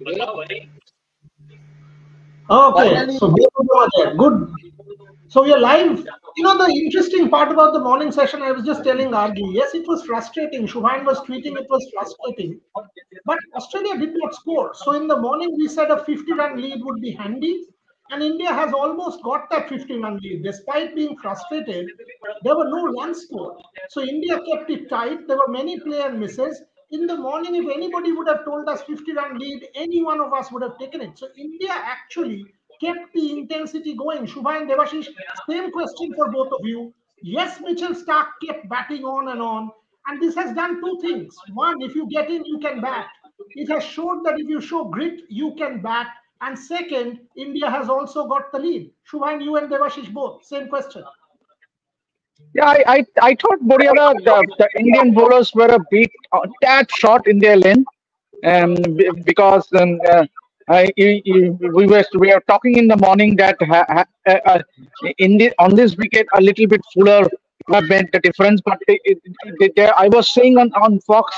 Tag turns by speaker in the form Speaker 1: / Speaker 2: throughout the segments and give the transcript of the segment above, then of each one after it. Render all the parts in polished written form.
Speaker 1: Okay, so both of you are there. Good. So we are live. You know, the interesting part about the morning session, I was just telling Argi, yes, it was frustrating. Shubhan was tweeting it was frustrating. But Australia did not score. So in the morning, we said a 50-run lead would be handy. And India has almost got that 50-run lead. Despite being frustrated, there were no runs scored. So India kept it tight. There were many player misses. In the morning, if anybody would have told us 50-run lead, any one of us would have taken it. So India actually kept the intensity going. Shubha and Devashish, same question for both of you. Yes, Mitchell Stark kept batting on and on. And this has done two things. One, if you get in, you can bat. It has showed that if you show grit, you can bat. And second, India has also got the lead. Shubhan, you and Devashish both, same question.
Speaker 2: Yeah, I thought Boryana, the Indian bowlers were a bit tad short in their lane, because we were talking in the morning that on this wicket a little bit fuller would have made the difference. But I was saying on Fox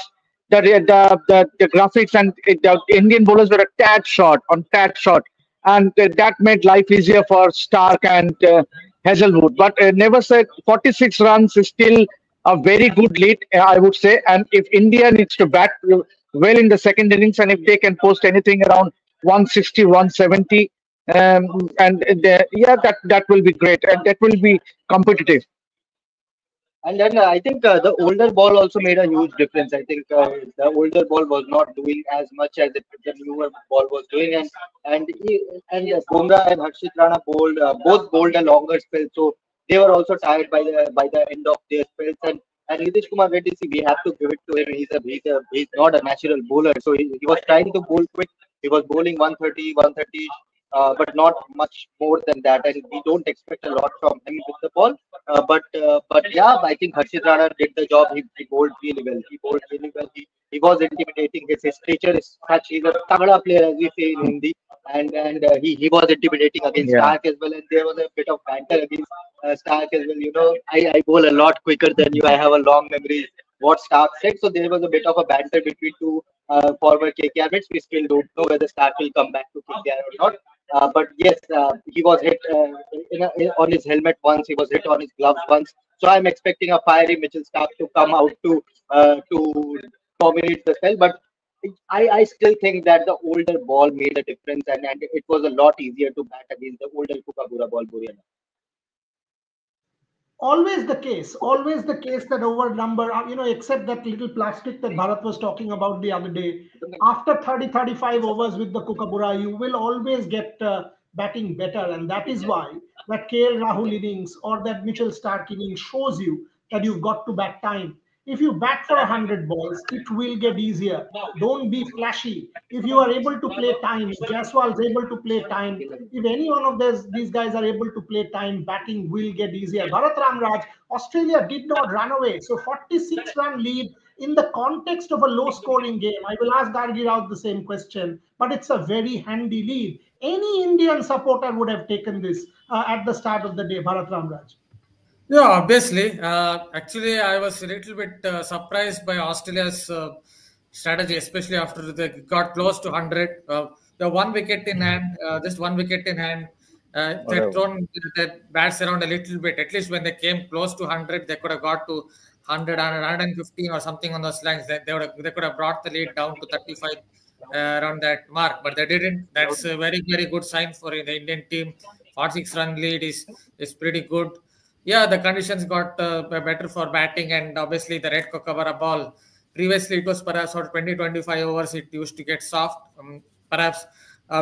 Speaker 2: that the graphics and the Indian bowlers were a tad short, and that made life easier for Stark and Hazelwood. But never said 46 runs is still a very good lead, I would say. And if India needs to bat well in the second innings, and if they can post anything around 160, 170, yeah, that will be great, and that will be competitive.
Speaker 3: And then I think the older ball also made a huge difference. I think the older ball was not doing as much as the newer ball was doing, and Bumrah and Harshit Rana both bowled a longer spell, so they were also tired by the end of their spells. And Nitish Kumar Reddy, see, we have to give it to him. He's not a natural bowler, so he was trying to bowl quick. He was bowling 130, 130. But not much more than that, and we don't expect a lot from him with the ball. But yeah, I think Harshit Rana did the job. He bowled really well. He bowled really well. He was intimidating. His stature is such. He's a tagda player, as we say in Hindi, and he was intimidating against Stark as well. And there was a bit of banter against Stark as well. You know, I bowl a lot quicker than you. I have a long memory. What Stark said. So there was a bit of a banter between two former KKR mates. We still don't know whether Stark will come back to KKR or not. But yes, he was hit on his helmet once. He was hit on his gloves once. So I'm expecting a fiery Mitchell Stark to come out to dominate the spell. But I still think that the older ball made a difference, and it was a lot easier to bat against the older Kookaburra ball, Boryana.
Speaker 1: Always the case that over number, except that little plastic that Bharat was talking about the other day. After 30-35 overs with the Kookaburra, you will always get batting better. And that is why that KL Rahul innings or that Mitchell Stark innings shows you that you've got to bat time. If you bat for 100 balls, it will get easier. Don't be flashy. If you are able to play time, if Jaiswal is able to play time, if any one of these guys are able to play time, batting will get easier. Bharat Ramraj, Australia did not run away. So 46-run lead in the context of a low-scoring game. I will ask Gargi Rao the same question, but it's a very handy lead. Any Indian supporter would have taken this at the start of the day, Bharat Ramraj.
Speaker 4: Yeah, obviously. Actually, I was a little bit surprised by Australia's strategy, especially after they got close to 100. The one wicket in hand, just one wicket in hand. They've thrown their bats around a little bit. At least when they came close to 100, they could have got to 100, 115 or something on those lines. They could have brought the lead down to 35 around that mark, but they didn't. That's a very, very good sign for the Indian team. 46-run lead is pretty good. Yeah, the conditions got better for batting, and obviously the red Kookaburra ball. Previously, it was perhaps for 20-25 overs. It used to get soft, perhaps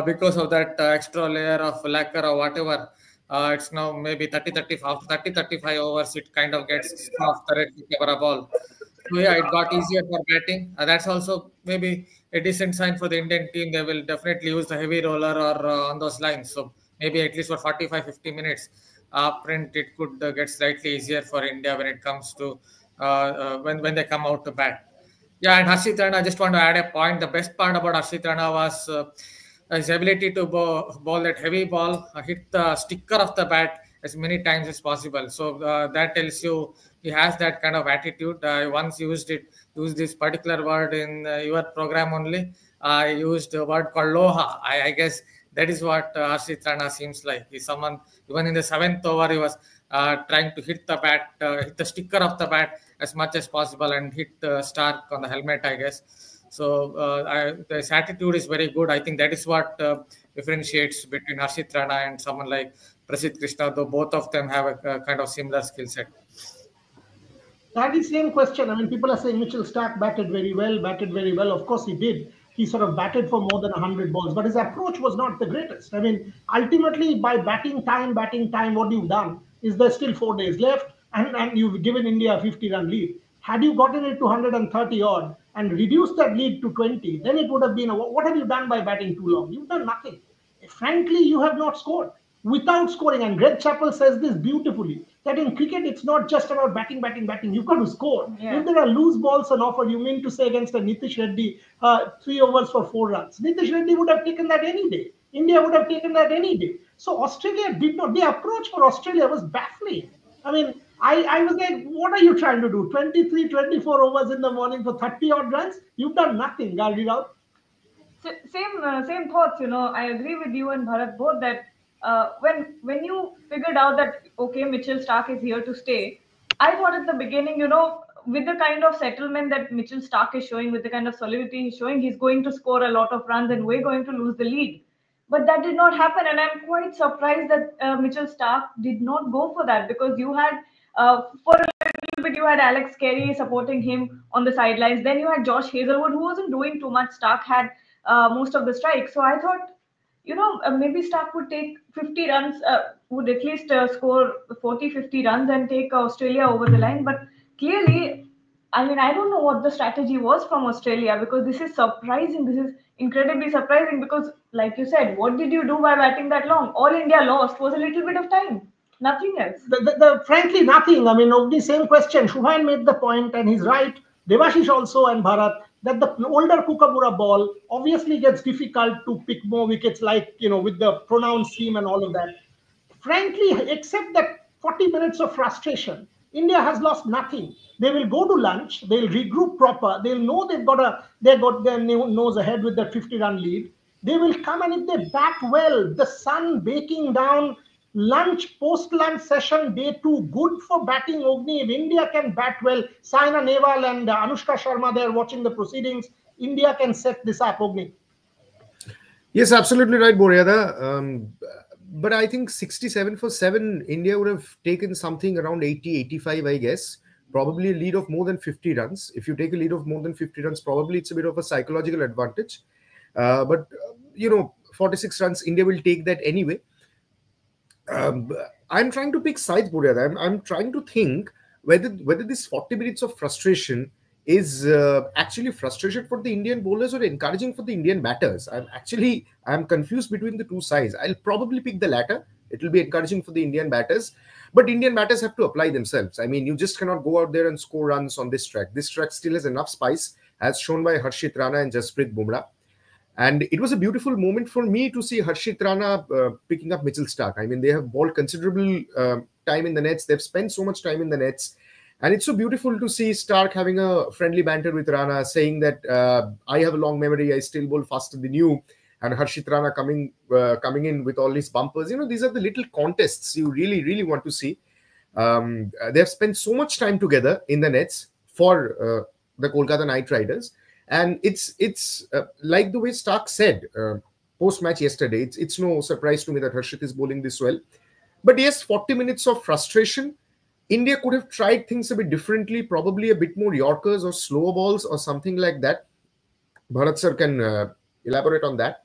Speaker 4: because of that extra layer of lacquer or whatever. It's now maybe 30-35. After 30-35 overs, it kind of gets soft, the red Kookaburra ball. So yeah, it got easier for batting. That's also maybe a decent sign for the Indian team. They will definitely use the heavy roller or on those lines. So maybe at least for 45-50 minutes. Print it could get slightly easier for India when it comes to when they come out to bat. Yeah, and Harshit Rana, I just want to add a point. The best part about Harshit Rana was his ability to bowl that heavy ball, hit the sticker of the bat as many times as possible. So that tells you he has that kind of attitude. I once used this particular word in your program only. I used a word called loha. I guess that is what Harshit Rana seems like. He's someone, even in the seventh over, he was trying to hit the bat, hit the sticker of the bat as much as possible and hit Stark on the helmet, I guess. So his attitude is very good. I think that is what differentiates between Harshit Rana and someone like Prasidh Krishna, though both of them have a kind of similar skill set.
Speaker 1: That is same question. I mean, people are saying Mitchell Stark batted very well, batted very well. Of course, he did. He sort of batted for more than 100 balls, but his approach was not the greatest. I mean, ultimately, by batting time, what you've done is there's still 4 days left, and you've given India a 50-run lead. Had you gotten it to 130 odd and reduced that lead to 20, then it would have been what have you done by batting too long? You've done nothing. Frankly, you have not scored without scoring. And Greg Chappell says this beautifully that in cricket, it's not just about batting. You've got to score.
Speaker 5: Yeah.
Speaker 1: If there are loose balls on offer, you mean to say against a Nitish Reddy, 3 overs for 4 runs. Nitish Reddy would have taken that any day. India would have taken that any day. So Australia did not. The approach for Australia was baffling. I mean, I was like, what are you trying to do? 23, 24 overs in the morning for 30 odd runs? You've done nothing, Gargi.
Speaker 5: Same thoughts. I agree with you and Bharat both that when you figured out that okay, Mitchell Stark is here to stay, I thought at the beginning, with the kind of settlement that Mitchell Stark is showing, with the kind of solidity he's showing, he's going to score a lot of runs and we're going to lose the lead. But that did not happen, and I'm quite surprised that Mitchell Stark did not go for that, because you had for a little bit you had Alex Carey supporting him on the sidelines. Then you had Josh Hazelwood, who wasn't doing too much. Stark had most of the strikes, so I thought, maybe Stark would take 50 runs, would at least score 40, 50 runs and take Australia over the line. But clearly, I mean, I don't know what the strategy was from Australia, because this is surprising. This is incredibly surprising because, like you said, what did you do by batting that long? All India lost was a little bit of time, nothing else.
Speaker 1: Frankly, nothing. I mean, the same question. Shubhan made the point, and he's right. Devashish also and Bharat, that the older Kookaburra ball obviously gets difficult to pick more wickets, like, with the pronounced seam and all of that. Frankly, except that 40 minutes of frustration, India has lost nothing. They will go to lunch, they'll regroup proper, they'll know they've got their nose ahead with that 50-run lead. They will come, and if they bat well, the sun baking down, lunch, post-lunch session, day 2, good for batting, Ogni. If India can bat well, Saina Nehwal and Anushka Sharma, they're watching the proceedings. India can set this up, Ogni.
Speaker 6: Yes, absolutely right, Boryada. But I think 67 for 7, India would have taken something around 80, 85, I guess. Probably a lead of more than 50 runs. If you take a lead of more than 50 runs, probably it's a bit of a psychological advantage. But 46 runs, India will take that anyway. I'm trying to pick sides, Boryada. I'm trying to think whether this 40 minutes of frustration is actually frustration for the Indian bowlers or encouraging for the Indian batters. I'm confused between the two sides. I'll probably pick the latter. It will be encouraging for the Indian batters, but Indian batters have to apply themselves. I mean, you just cannot go out there and score runs on this track. This track still has enough spice, as shown by Harshit Rana and Jasprit Bumrah. And it was a beautiful moment for me to see Harshit Rana picking up Mitchell Stark. I mean, they have bowled considerable time in the nets. They've spent so much time in the nets. And it's so beautiful to see Stark having a friendly banter with Rana, saying that I have a long memory, I still bowl faster than you. And Harshit Rana coming in with all these bumpers. These are the little contests you really, really want to see. They've spent so much time together in the nets for the Kolkata Knight Riders. And it's like the way Stark said post-match yesterday, it's no surprise to me that Harshit is bowling this well. But yes, 40 minutes of frustration. India could have tried things a bit differently, probably a bit more Yorkers or slower balls or something like that. Bharat sir can elaborate on that.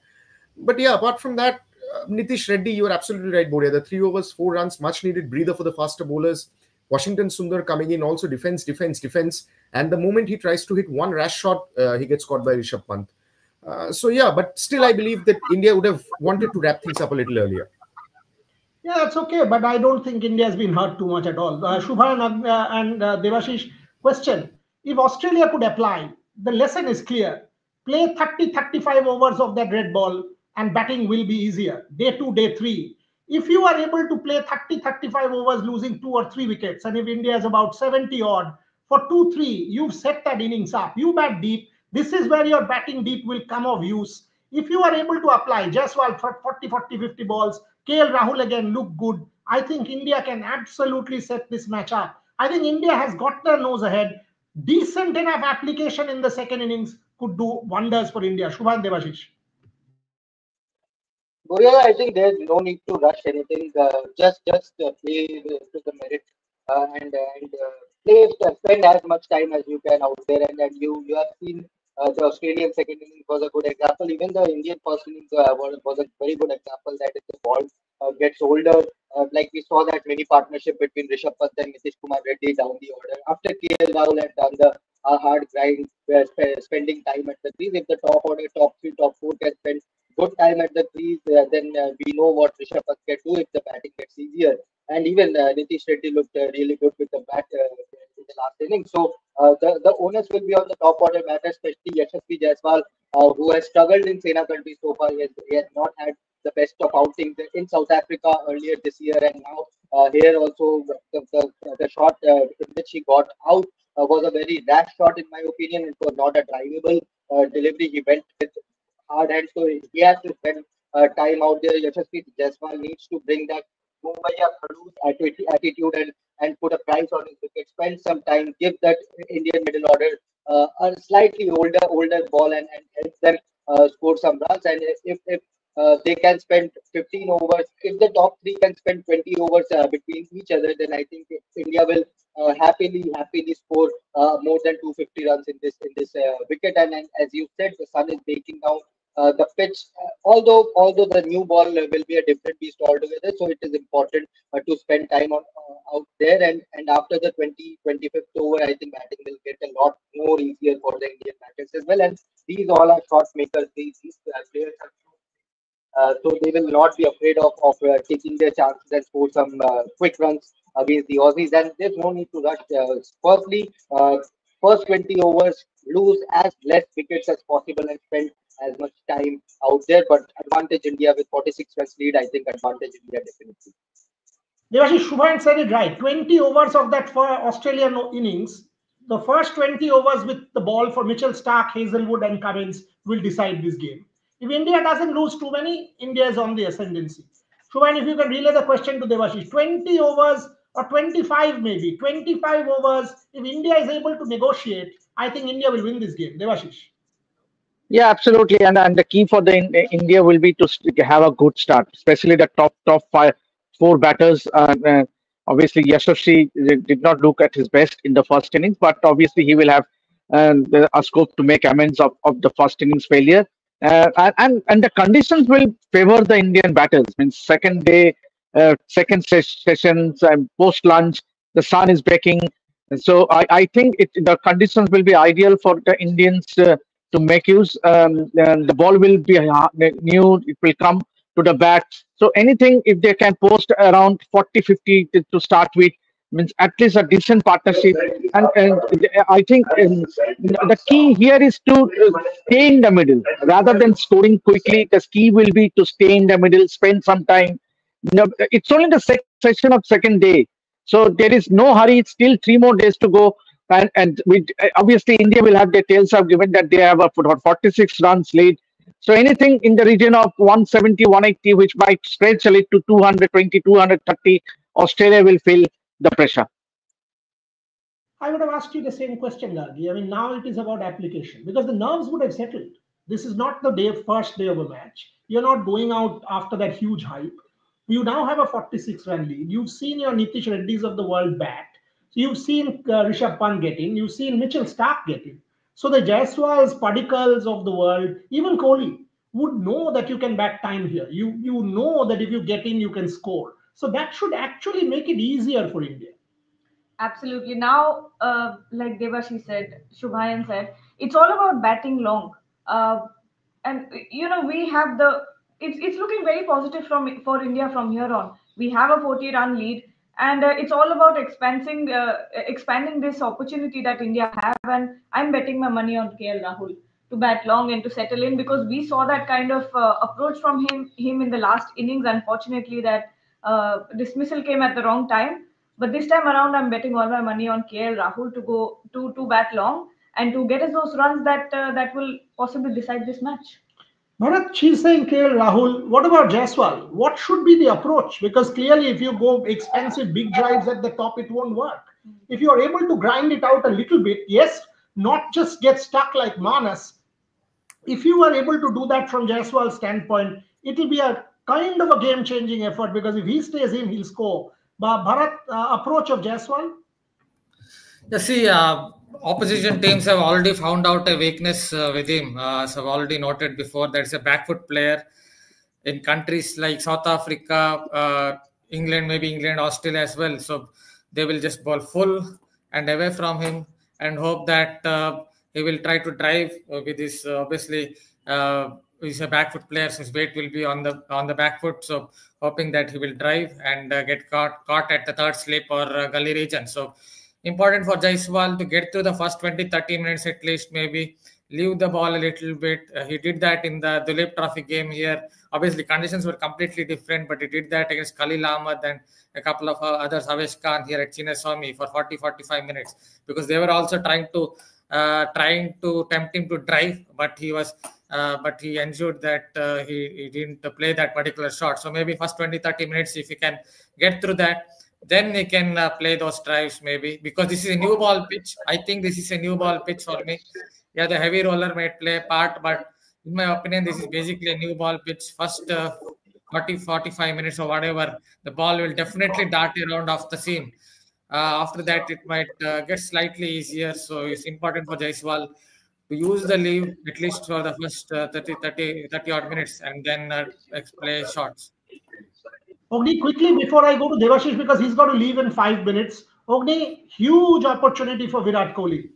Speaker 6: But yeah, apart from that, Nitish Reddy, you are absolutely right, Boria. The 3 overs, 4 runs, much needed breather for the faster bowlers. Washington Sundar coming in, also defense. And the moment he tries to hit one rash shot, he gets caught by Rishabh Pant. So yeah, but still I believe that India would have wanted to wrap things up a little earlier.
Speaker 1: Yeah, that's okay, but I don't think India has been hurt too much at all. Shubha and Devashish, question. If Australia could apply, the lesson is clear. Play 30-35 overs of that red ball and batting will be easier. Day 2, day 3. If you are able to play 30-35 overs losing 2 or 3 wickets, and if India is about 70 odd, for 2-3, you've set that innings up. You bat deep, This is where your batting deep will come of use. If you are able to apply Jaiswal for 40, 40, 50 balls, KL Rahul again look good, I think India can absolutely set this match up. I think India has got their nose ahead. Decent enough application in the second innings could do wonders for India. Shubhan, Devashish.
Speaker 3: Burial, I think there's no need to rush anything. Just play to the merit and play spend as much time as you can out there. And you have seen the Australian second innings was a good example. Even the Indian first innings was a very good example that if the ball gets older, like we saw that mini partnership between Rishabh Pant and Nitish Kumar Reddy down the order. After KL Rahul had done the hard grind, spending time at the crease, if the top order, top three, top four can spend good time at the crease, then we know what Rishabh Pant can do if the batting gets easier. And even Nitish Reddy looked really good with the bat in the last inning. So the onus will be on the top order batters, especially Yashasvi Jaiswal, who has struggled in Sena country so far. He has not had the best of outings in South Africa earlier this year, and now here also the shot in which he got out was a very rash shot in my opinion. It was not a drivable delivery. He went with hard hand, so he has to spend time out there. Yashasvi Jaiswal needs to bring that Mumbaiya Khadus attitude and put a price on his wicket. Spend some time, give that Indian middle order a slightly older ball and help them score some runs. And if they can spend 15 overs, if the top three can spend 20 overs between each other, then I think India will happily score more than 250 runs in this wicket. And as you said, the sun is baking down. The pitch, although the new ball will be a different beast altogether, so it is important to spend time on out there. And after the 25th over, I think batting will get a lot more easier for the Indian batters as well. And these all are shot makers. These players are so they will not be afraid of taking their chances and score some quick runs against the Aussies. And there's no need to rush. Firstly, first 20 overs, lose as less wickets as possible and spend as much time out there. But advantage India with 46 runs lead. I think advantage India definitely.
Speaker 1: Devashish, Shubhan said it right. 20 overs of that for Australian innings, the first 20 overs with the ball for Mitchell Stark, Hazelwood, and Cummins will decide this game. If India doesn't lose too many, India is on the ascendancy. Shubhan, if you can relay the question to Devashish, 20 overs or 25 maybe, 25 overs, if India is able to negotiate, I think India will win this game. Devashish.
Speaker 2: Yeah, absolutely. And the key for the India will be to have a good start, especially the top five, four batters. Obviously, Yashasvi did not look at his best in the first innings, but obviously he will have a scope to make amends of the first innings failure. And the conditions will favor the Indian batters. Means second day, second sessions, and post lunch, the sun is breaking. So I think the conditions will be ideal for the Indians to make use. And the ball will be new, it will come to the bat. So anything, if they can post around 40, 50 to start with, means at least a decent partnership. And I think the key here is to stay in the middle rather than scoring quickly. The key will be to stay in the middle, spend some time. No, it's only the session of second day, so there is no hurry. It's still 3 more days to go, and we obviously India will have their tails up given that they have a 46 runs lead. So anything in the region of 170, 180, which might stretch a little to 220, 230, Australia will feel the pressure.
Speaker 1: I would have asked you the same question, Gargi. I mean, now it is about application because the nerves would have settled. This is not the first day of a match. You're not going out after that huge hype. You now have a 46-run lead. You've seen your Nitish Reddys of the world bat. So you've seen Rishabh Pant get in. You've seen Mitchell Stark get in. So the Jaiswals, Padikals of the world, even Kohli, would know that you can bat time here. You know that if you get in, you can score. So that should actually make it easier for India.
Speaker 5: Absolutely. Now, like Devashi said, Shubhayan said, it's all about batting long. And we have it's looking very positive for India from here on. We have a 40-run lead, and it's all about expanding this opportunity that India have. And I'm betting my money on KL Rahul to bat long and to settle in because we saw that kind of approach from him in the last innings. Unfortunately, that dismissal came at the wrong time. But this time around, I'm betting all my money on KL Rahul to go to bat long. and to get us those runs that will possibly decide this match.
Speaker 1: Bharat, she's saying KL Rahul. What about Jaiswal? What should be the approach? Because clearly, if you go expensive big drives at the top, it won't work. If you are able to grind it out a little bit, yes, not just get stuck like Manas. If you are able to do that from Jaiswal's standpoint, it will be a kind of a game-changing effort because if he stays in, he'll score. But Bharat, approach of Jaiswal?
Speaker 4: You see, opposition teams have already found out a weakness with him. As I've already noted before, that's a back foot player in countries like South Africa, England, maybe England, Australia as well. So they will just ball full and away from him and hope that he will try to drive with his obviously he's a back foot player, so his weight will be on the back foot. So hoping that he will drive and get caught at the third slip or gully region. So important for Jaiswal to get through the first 20-30 minutes at least, maybe leave the ball a little bit. He did that in the Dulip Trophy game here. Obviously, conditions were completely different, but he did that against Khalil Ahmed and a couple of others, Havesh Khan here at Chinnaswamy for 40-45 minutes, because they were also trying to tempt him to drive, but he ensured that he didn't play that particular shot. So maybe first 20-30 minutes, if he can get through that, then he can play those drives maybe, because this is a new ball pitch. I think this is a new ball pitch for me. Yeah, the heavy roller might play a part, but in my opinion, this is basically a new ball pitch. First 40-45 minutes or whatever, the ball will definitely dart around off the seam. After that, it might get slightly easier. So it's important for Jaiswal to use the leave at least for the first 30 odd minutes and then play shots.
Speaker 1: Ogni, quickly before I go to Devashish, because he's got to leave in 5 minutes. Ogni, huge opportunity for Virat Kohli.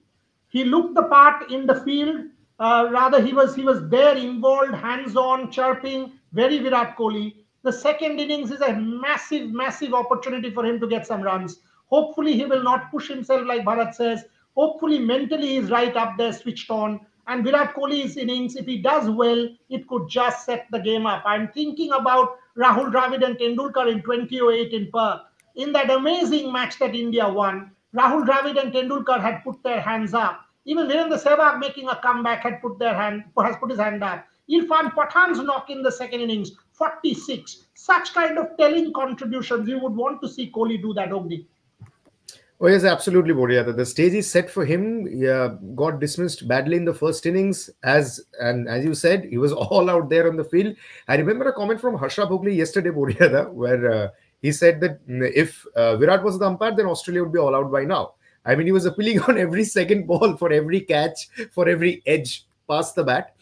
Speaker 1: He looked the part in the field. Rather, he was there, involved, hands-on, chirping. Very Virat Kohli. The second innings is a massive, massive opportunity for him to get some runs. Hopefully, he will not push himself like Bharat says. Hopefully, mentally, he's right up there, switched on. And Virat Kohli's innings, if he does well, it could just set the game up. I'm thinking about Rahul Dravid and Tendulkar in 2008 in Perth. In that amazing match that India won, Rahul Dravid and Tendulkar had put their hands up. Even Virendra Sehwag making a comeback has put his hand up. Irfan Pathan's knock in the second innings, 46. Such kind of telling contributions, you would want to see Kohli do that, Ogni.
Speaker 6: Oh, yes, absolutely, Boria. The stage is set for him. Yeah, got dismissed badly in the first innings. As you said, he was all out there on the field. I remember a comment from Harsha Bhogli yesterday, Boria, where he said that if Virat was the umpire, then Australia would be all out by now. I mean, he was appealing on every second ball, for every catch, for every edge past the bat.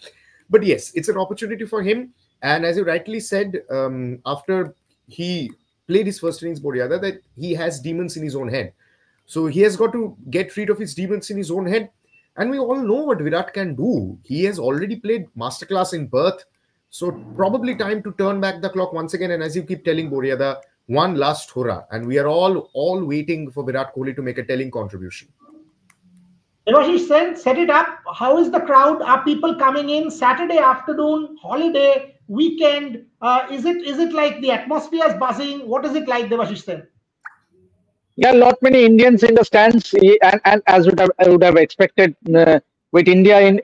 Speaker 6: But yes, it's an opportunity for him. And as you rightly said, after he played his first innings, Boria, that he has demons in his own head. So he has got to get rid of his demons in his own head. And we all know what Virat can do. He has already played masterclass in Perth. So probably time to turn back the clock once again. And as you keep telling, Boria, the one last hurrah. And we are all waiting for Virat Kohli to make a telling contribution.
Speaker 1: Devashish Sen, set it up. How is the crowd? Are people coming in Saturday afternoon, holiday, weekend? Is it like the atmosphere is buzzing? What is it like, Devashish Sen?
Speaker 2: Yeah, lot many Indians in the stands, and as I would have expected, with India in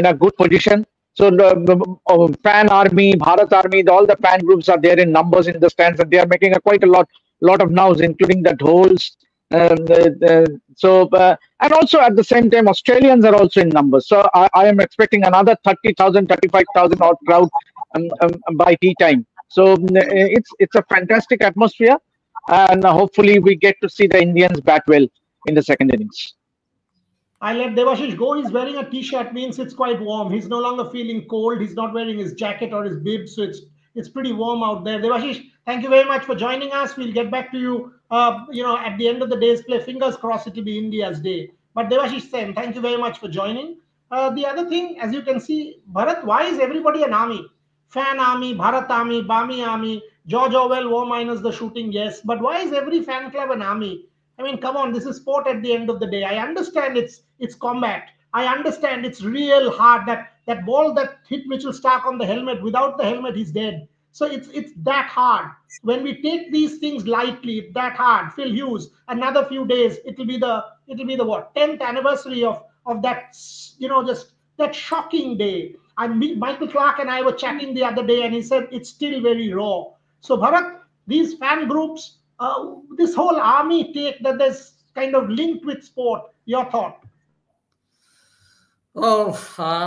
Speaker 2: a good position. So the fan army, Bharat army, all the fan groups are there in numbers in the stands, and they are making quite a lot of noise, including the dhols. And also at the same time, Australians are also in numbers. So I am expecting another 30,000, 35,000 odd crowd by tea time. So it's a fantastic atmosphere. And hopefully we get to see the Indians bat well in the second innings.
Speaker 1: I let Devashish go. He's wearing a t-shirt, means it's quite warm. He's no longer feeling cold. He's not wearing his jacket or his bib, so it's pretty warm out there. Devashish, thank you very much for joining us. We'll get back to you, at the end of the day's play. Fingers crossed it'll be India's day. But Devashish Sen, thank you very much for joining. The other thing, as you can see, Bharat, why is everybody an army? Fan army, Bharat army, Bami army, George Orwell, war minus the shooting, yes. But why is every fan club an army? I mean, come on, this is sport at the end of the day. I understand it's combat. I understand it's real hard. That ball that hit Mitchell Stark on the helmet, without the helmet, he's dead. So it's that hard. When we take these things lightly, it's that hard. Phil Hughes, another few days, it'll be the what, 10th anniversary of of that, just that shocking day. Michael Clark and I were chatting the other day, and he said it's still very raw. So, Bharat, these fan groups, this whole army take that there's kind of linked with sport. Your thought?
Speaker 4: Oh,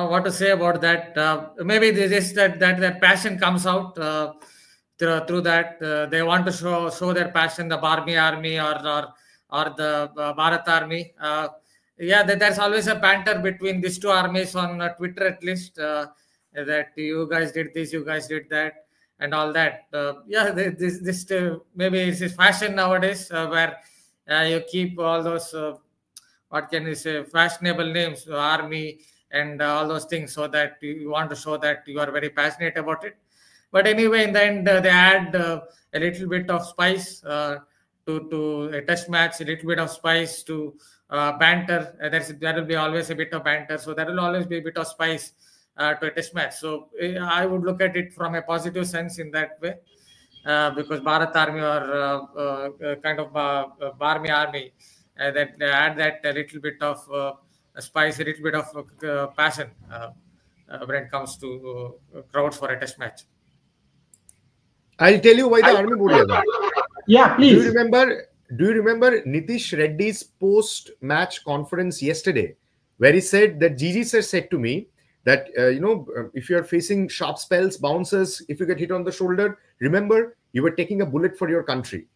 Speaker 4: what to say about that? Maybe this that passion comes out through that. They want to show their passion, the Barmi army or the Bharat army. Yeah, there's always a banter between these two armies on Twitter, at least. That you guys did this, you guys did that, and all that. Yeah, this maybe it's fashion nowadays, where you keep all those. What can you say, fashionable names, army and all those things, so that you want to show that you are very passionate about it. But anyway, in the end, they add a little bit of spice to a test match, a little bit of spice to banter. There will be always a bit of banter, so there will always be a bit of spice to a test match. So I would look at it from a positive sense in that way, because Bharat army or kind of Barmi army, that add that a little bit of spice, a little bit of passion when it comes to crowds for a test match.
Speaker 6: I'll tell you why the army Buriada.
Speaker 1: Yeah, please.
Speaker 6: Do you remember Nitish Reddy's post-match conference yesterday, where he said that Gigi sir said to me that if you are facing sharp spells, bouncers, if you get hit on the shoulder, remember you were taking a bullet for your country.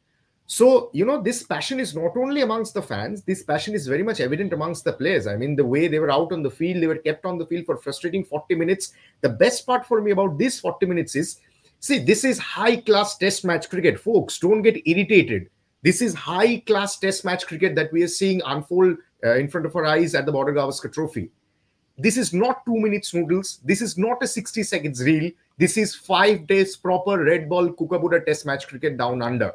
Speaker 6: So, this passion is not only amongst the fans, this passion is very much evident amongst the players. I mean, the way they were out on the field, they were kept on the field for frustrating 40 minutes. The best part for me about this 40 minutes is, see, this is high-class test match cricket. Folks, don't get irritated. This is high-class test match cricket that we are seeing unfold in front of our eyes at the Border Gavaskar Trophy. This is not 2 minutes noodles. This is not a 60 seconds reel. This is 5 days proper red ball Kookaburra test match cricket down under.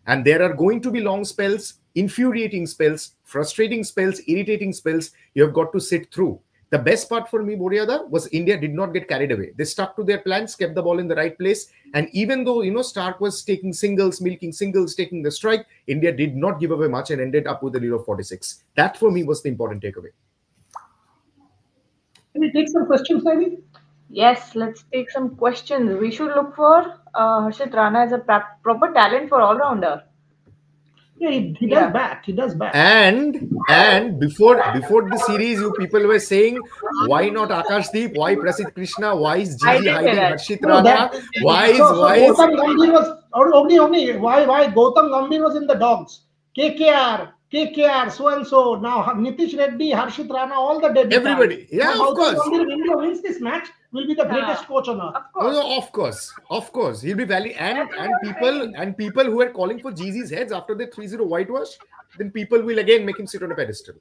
Speaker 6: And there are going to be long spells, infuriating spells, frustrating spells, irritating spells you have got to sit through. The best part for me, Boriada, was India did not get carried away. They stuck to their plans, kept the ball in the right place. And even though, Stark was taking singles, milking singles, taking the strike, India did not give away much and ended up with a lead of 46. That for me was the important takeaway.
Speaker 1: Can we take some questions, maybe?
Speaker 5: Yes, let's take some questions. We should look for Harshit Rana as a proper talent for all-rounder.
Speaker 1: Yeah, he does bat. He does bat.
Speaker 6: And before the series, you people were saying, why not Akashdeep? Why Prasidh Krishna? Why is Gigi hiding Harshit Rana? Why is
Speaker 1: Gautam Gambhir was why Gautam Gambhir was in the dogs? KKR, so and so. Now Nitish Reddy, Harshit Rana, all the debutants.
Speaker 6: Everybody, yeah,
Speaker 1: now,
Speaker 6: of course.
Speaker 1: Gautam Gambhir, if India wins this match, will be the greatest coach on earth.
Speaker 6: Of course, he'll be valid. And people who are calling for Gigi's heads after the 3-0 whitewash, then people will again make him sit on a pedestal.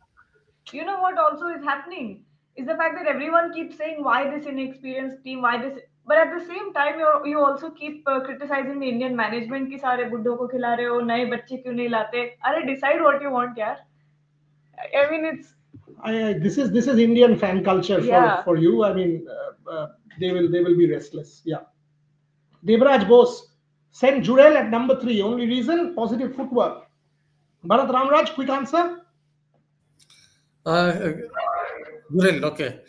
Speaker 5: You know what also is happening is the fact that everyone keeps saying why this inexperienced team, why this. But at the same time, you also keep criticizing the Indian management कि सारे बुड्ढों को खिला रहे हो, नए बच्चे क्यों नहीं लाते? अरे decide what you want, यार. I mean, it's.
Speaker 1: This is Indian fan culture for you. I mean, they will be restless. Yeah. Devraj Bose sent Jurel at number 3. Only reason, positive footwork. Bharat Ramraj, quick answer.
Speaker 4: Jurel, okay.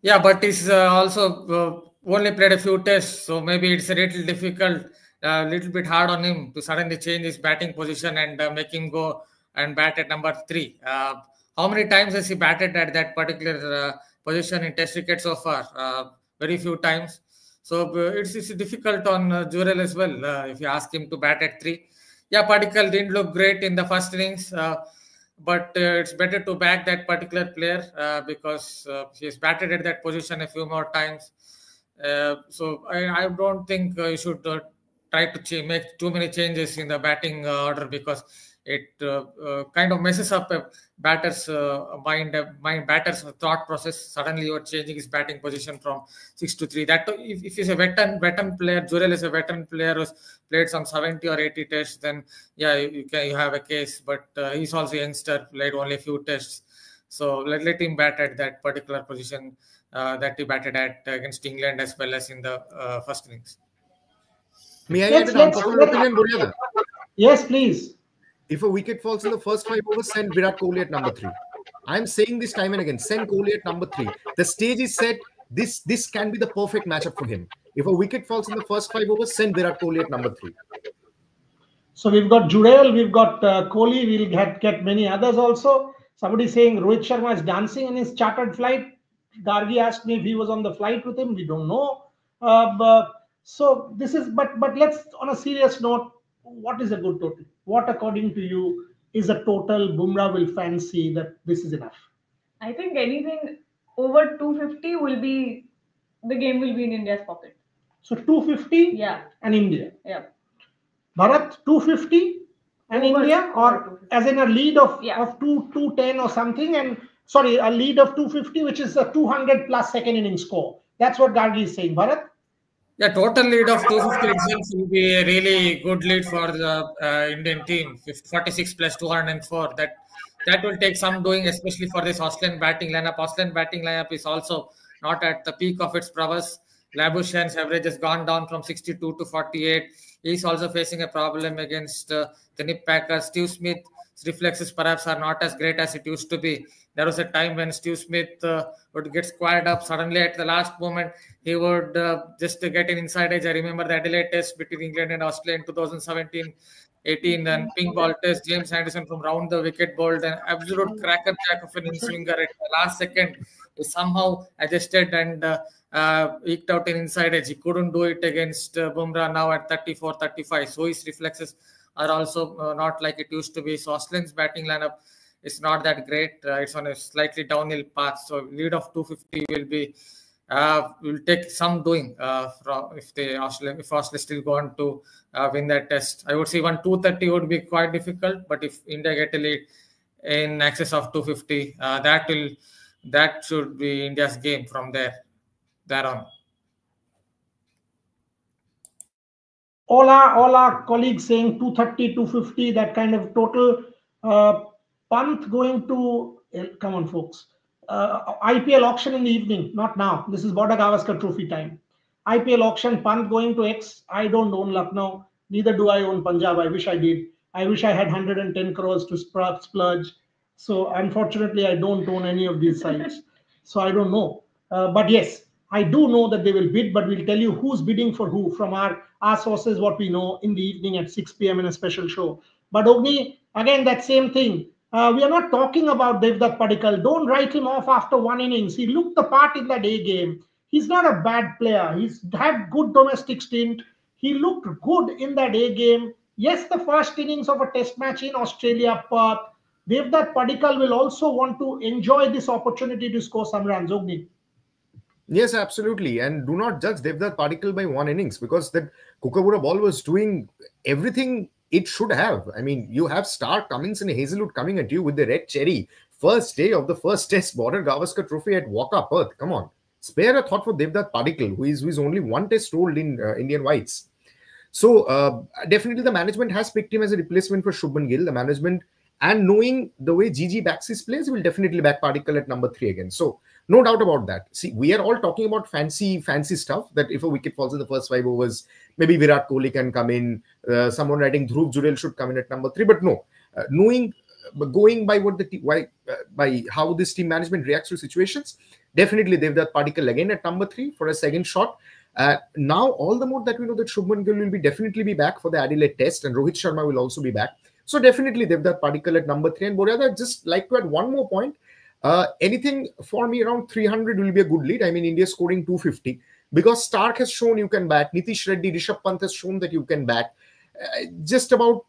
Speaker 4: Yeah, but he's also only played a few tests, so maybe it's a little difficult, a little bit hard on him to suddenly change his batting position and make him go and bat at number 3. How many times has he batted at that particular position in Test cricket so far? Very few times. So it's difficult on Jurel as well if you ask him to bat at 3. Yeah, Padikkal didn't look great in the first innings, but it's better to back that particular player because he has batted at that position a few more times. So I don't think you should try to make too many changes in the batting order because it kind of messes up a batter's batter's thought process. Suddenly you're changing his batting position from 6 to 3. That if he's a veteran player, Jurel is a veteran player who's played some 70 or 80 tests, then yeah, you have a case. But he's also a youngster, played only a few tests. So let him bat at that particular position that he batted at against England as well as in the first innings.
Speaker 6: May I add an unpopular opinion, Buriada?
Speaker 1: Yes, please.
Speaker 6: If a wicket falls in the first 5 overs, send Virat Kohli at number 3. I'm saying this time and again. Send Kohli at number 3. The stage is set. This can be the perfect matchup for him. If a wicket falls in the first 5 overs, send Virat Kohli at number 3.
Speaker 1: So we've got Jurel, we've got Kohli, we'll get many others also. Somebody saying Rohit Sharma is dancing in his chartered flight. Gargi asked me if he was on the flight with him. We don't know. So this is, but let's, on a serious note, what is a good total? What, according to you, is a total Bumrah will fancy that this is enough?
Speaker 5: I think anything over 250 will be, the game will be in India's pocket.
Speaker 1: So 250
Speaker 5: Yeah.
Speaker 1: and India.
Speaker 5: Yeah.
Speaker 1: Bharat, 250 and
Speaker 5: Over-
Speaker 1: India,
Speaker 5: over
Speaker 1: or
Speaker 5: 250.
Speaker 1: as in a lead of,
Speaker 5: Yeah.
Speaker 1: of 210 or something, and sorry, a lead of 250, which is a 200 plus second inning score. That's what Gargi is saying. Bharat?
Speaker 4: Yeah, total lead of 250 itself will be a really good lead for the Indian team. 46 plus 204. That will take some doing, especially for this Australian batting lineup. Australian batting lineup is also not at the peak of its prowess. Labuschagn's average has gone down from 62 to 48. He's also facing a problem against the Nip Packers. Steve Smith's reflexes perhaps are not as great as it used to be. There was a time when Steve Smith would get squared up suddenly at the last moment. He would just to get an inside edge. I remember the Adelaide test between England and Australia in 2017-18, and pink ball test. James Anderson from round the wicket bowled an absolute crackerjack of an in-swinger at the last second. He somehow adjusted and eked out an inside edge. He couldn't do it against Bumrah now at 34, 35. So his reflexes are also not like it used to be. So Australia's batting lineup is not that great. It's on a slightly downhill path. So lead of 250 will take some doing from if Australia still go on to win that test. I would say 230 would be quite difficult, but if India get a lead in excess of 250, that should be India's game from there on.
Speaker 1: All our colleagues saying 230, 250, that kind of total. Pant going to, come on, folks. IPL auction in the evening, not now. This is Border Gavaskar Trophy time. IPL auction, Pant going to X. I don't own Lucknow. Neither do I own Punjab. I wish I did. I wish I had 110 crores to splurge. So unfortunately, I don't own any of these sites. So I don't know. But yes, I do know that they will bid, but we'll tell you who's bidding for who from our sources, what we know in the evening at 6 p.m. in a special show. But Ogni, again, that same thing. We are not talking about Devdutt Padikkal. Don't write him off after one innings. He looked the part in that A game. He's not a bad player. He's had good domestic stint. He looked good in that A game. Yes, the first innings of a test match in Australia, Perth. Devdutt Padikkal will also want to enjoy this opportunity to score some runs. Ogni.
Speaker 6: Yes, absolutely. And do not judge Devdutt Padikkal by one innings, because that Kookaburra ball was doing everything it should have. I mean, you have Stark, Cummins and Hazelwood coming at you with the red cherry. First day of the first test Border Gavaskar Trophy at Walker, Perth. Come on. Spare a thought for Devdutt Padikkal, who is only one test old in Indian whites. So definitely the management has picked him as a replacement for Shubman Gill. The management, and knowing the way GG backs his players, will definitely back Padikkal at number 3 again. So no doubt about that. See, we are all talking about fancy stuff, that if a wicket falls in the first 5 overs, maybe Virat Kohli can come in. Someone writing Dhruv Jurel should come in at number 3. But no, going by what by how this team management reacts to situations, definitely Devdutt Padikkal again at number 3 for a second shot. Now, all the more that we know that Shubman Gill will definitely be back for the Adelaide test, and Rohit Sharma will also be back. So definitely Devdutt Padikkal at number 3. And Boryada, just like to add one more point. Anything for me around 300 will be a good lead. I mean, India scoring 250, because Stark has shown you can bat. Nitish Reddy, Rishabh Pant has shown that you can bat. Just about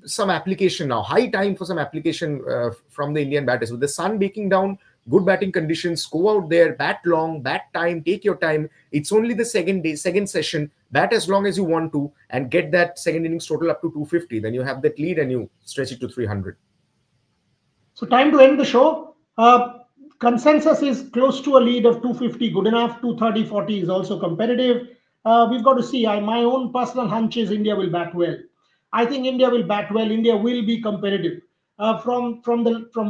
Speaker 6: some application now. High time for some application from the Indian batters. With the sun baking down, good batting conditions, go out there, bat long, bat time, take your time. It's only the second session. Bat as long as you want to and get that second innings total up to 250. Then you have that lead and you stretch it to 300.
Speaker 1: So time to end the show. Consensus is close to a lead of 250, good enough. 230, 40 is also competitive. We've got to see. My own personal hunch is India will bat well. I think India will bat well. India will be competitive. From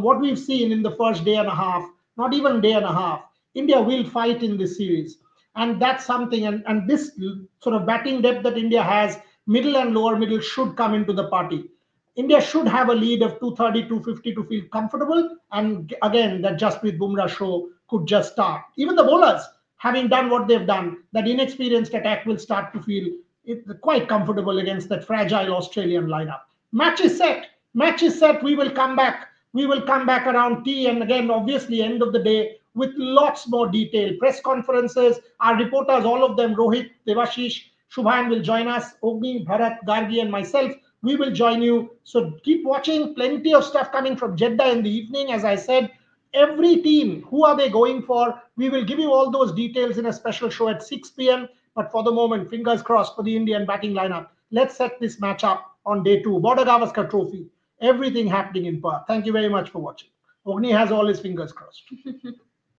Speaker 1: what we've seen in the first day and a half, not even day and a half, India will fight in this series. And that's something. And this sort of batting depth that India has, middle and lower middle, should come into the party. India should have a lead of 230, 250 to feel comfortable. And again, that Jasprit Bumrah show could just start. Even the bowlers, having done what they've done, that inexperienced attack will start to feel quite comfortable against that fragile Australian lineup. Match is set. Match is set. We will come back. We will come back around tea. And again, obviously, end of the day, with lots more detail. Press conferences, our reporters, all of them, Rohit, Devashish, Shubhan will join us, Ogni, Bharat, Gargi, and myself. We will join you. So keep watching. Plenty of stuff coming from Jeddah in the evening. As I said, every team, who are they going for? We will give you all those details in a special show at 6 p.m. But for the moment, fingers crossed for the Indian batting lineup. Let's set this match up on day 2. Border Gavaskar Trophy. Everything happening in Perth. Thank you very much for watching. Ogni has all his fingers crossed.